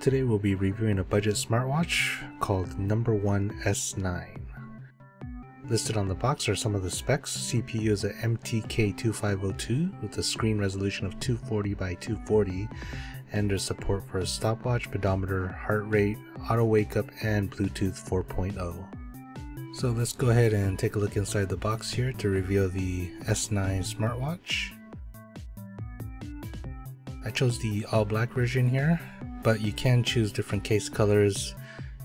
Today we'll be reviewing a budget smartwatch called NO.1 S9. Listed on the box are some of the specs. CPU is a MTK2502 with a screen resolution of 240 by 240, and there's support for a stopwatch, pedometer, heart rate, auto wake up, and Bluetooth 4.0. So let's go ahead and take a look inside the box here to reveal the S9 smartwatch. I chose the all black version here, but you can choose different case colors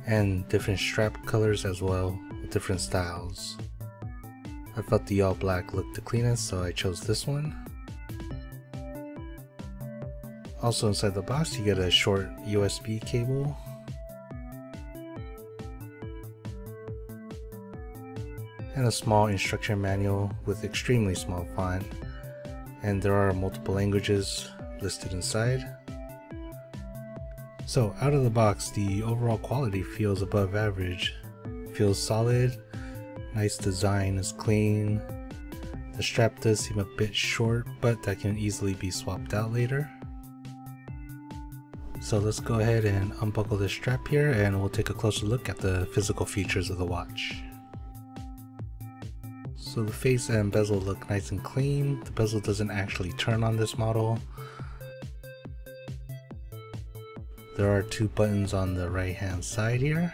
and different strap colors as well, with different styles. I felt the all black looked the cleanest, so I chose this one. Also inside the box you get a short USB cable, and a small instruction manual with extremely small font, and there are multiple languages listed inside. So out of the box, the overall quality feels above average. Feels solid, nice design, is clean. The strap does seem a bit short, but that can easily be swapped out later. So let's go ahead and unbuckle the strap here and we'll take a closer look at the physical features of the watch. So the face and bezel look nice and clean. The bezel doesn't actually turn on this model. There are two buttons on the right hand side here,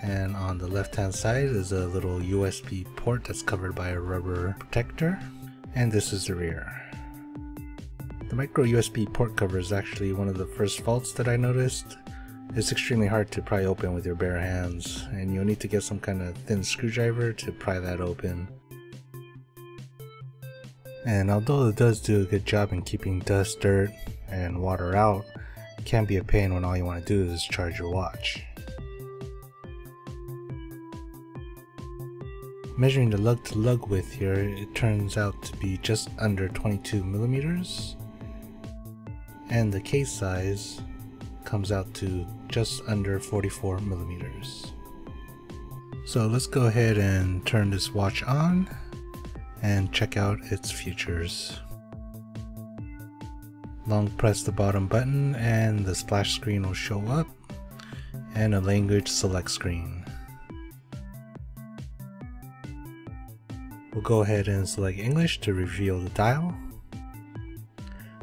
and on the left hand side is a little USB port that's covered by a rubber protector, and this is the rear. The micro USB port cover is actually one of the first faults that I noticed. It's extremely hard to pry open with your bare hands, and you'll need to get some kind of thin screwdriver to pry that open. And although it does do a good job in keeping dust, dirt, and water out, it can be a pain when all you want to do is charge your watch. Measuring the lug to lug width here, it turns out to be just under 22 millimeters, and the case size comes out to just under 44 millimeters. So let's go ahead and turn this watch on and check out its features. Long press the bottom button and the splash screen will show up, and a language select screen. We'll go ahead and select English to reveal the dial.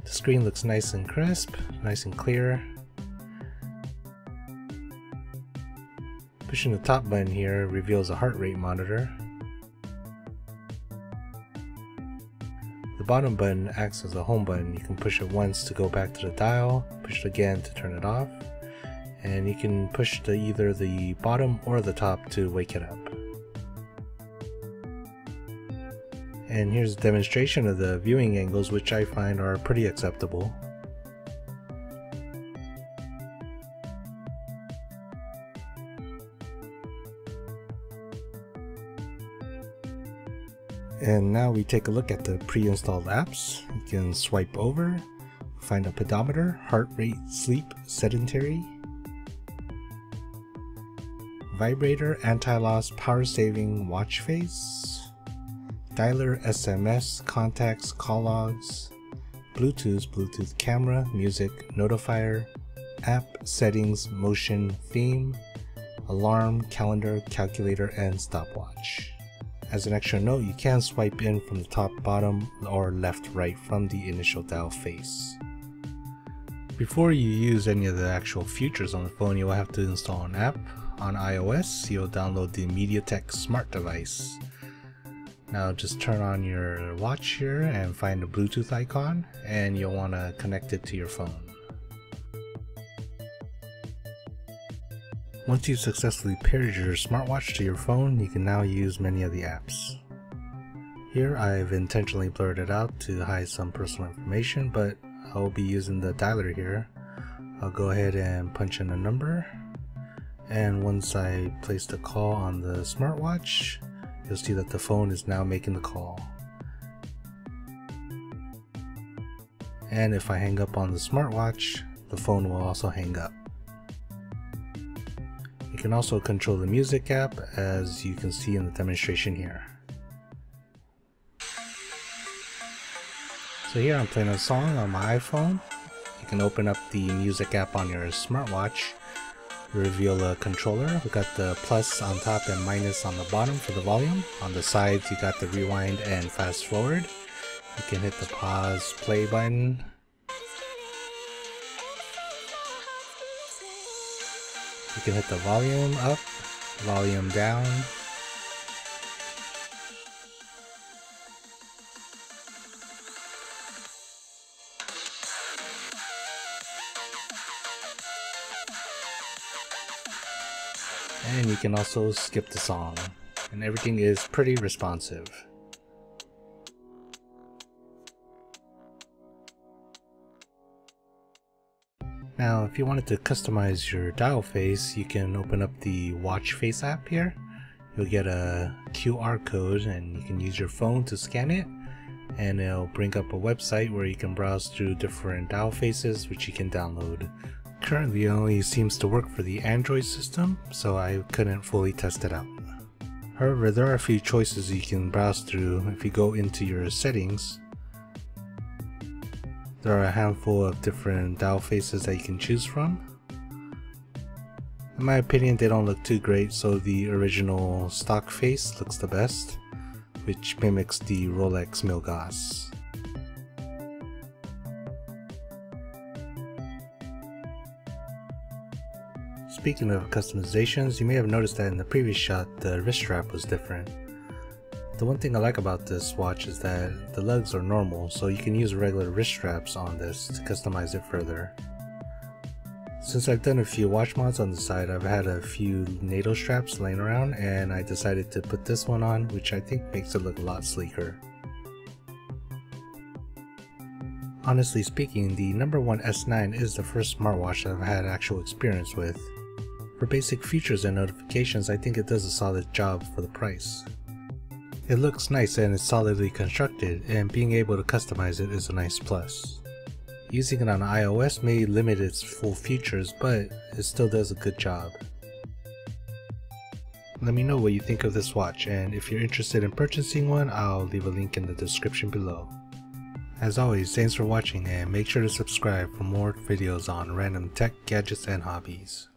The screen looks nice and crisp, nice and clear. Pushing the top button here reveals a heart rate monitor. The bottom button acts as a home button. You can push it once to go back to the dial, push it again to turn it off, and you can push either the bottom or the top to wake it up. And here's a demonstration of the viewing angles, which I find are pretty acceptable. And now we take a look at the pre-installed apps. You can swipe over, find a pedometer, heart rate, sleep, sedentary, vibrator, anti-loss, power saving, watch face, dialer, SMS, contacts, call logs, Bluetooth camera, music, notifier, app, settings, motion, theme, alarm, calendar, calculator, and stopwatch. As an extra note, you can swipe in from the top, bottom, or left, right from the initial dial face. Before you use any of the actual features on the phone, you'll have to install an app. On iOS, you'll download the MediaTek Smart Device. Now just turn on your watch here and find the Bluetooth icon, and you'll want to connect it to your phone. Once you've successfully paired your smartwatch to your phone, you can now use many of the apps. Here I've intentionally blurred it out to hide some personal information, but I'll be using the dialer here. I'll go ahead and punch in a number, and once I place the call on the smartwatch, you'll see that the phone is now making the call. And if I hang up on the smartwatch, the phone will also hang up. You can also control the music app, as you can see in the demonstration here. So here I'm playing a song on my iPhone. You can open up the music app on your smartwatch, reveal a controller. We got the plus on top and minus on the bottom for the volume. On the sides you got the rewind and fast forward. You can hit the pause play button. You can hit the volume up, volume down. And you can also skip the song, and everything is pretty responsive. Now, if you wanted to customize your dial face, you can open up the watch face app here. You'll get a QR code and you can use your phone to scan it, and it'll bring up a website where you can browse through different dial faces which you can download. Currently it only seems to work for the Android system, so I couldn't fully test it out. However, there are a few choices you can browse through. If you go into your settings, there are a handful of different dial faces that you can choose from. In my opinion, they don't look too great, so the original stock face looks the best, which mimics the Rolex Milgauss. Speaking of customizations, you may have noticed that in the previous shot the wrist strap was different. The one thing I like about this watch is that the lugs are normal, so you can use regular wrist straps on this to customize it further. Since I've done a few watch mods on the side, I've had a few NATO straps laying around and I decided to put this one on, which I think makes it look a lot sleeker. Honestly speaking, the NO.1 S9 is the first smartwatch that I've had actual experience with. For basic features and notifications, I think it does a solid job for the price. It looks nice and it's solidly constructed, and being able to customize it is a nice plus. Using it on iOS may limit its full features, but it still does a good job. Let me know what you think of this watch, and if you're interested in purchasing one, I'll leave a link in the description below. As always, thanks for watching, and make sure to subscribe for more videos on random tech, gadgets, and hobbies.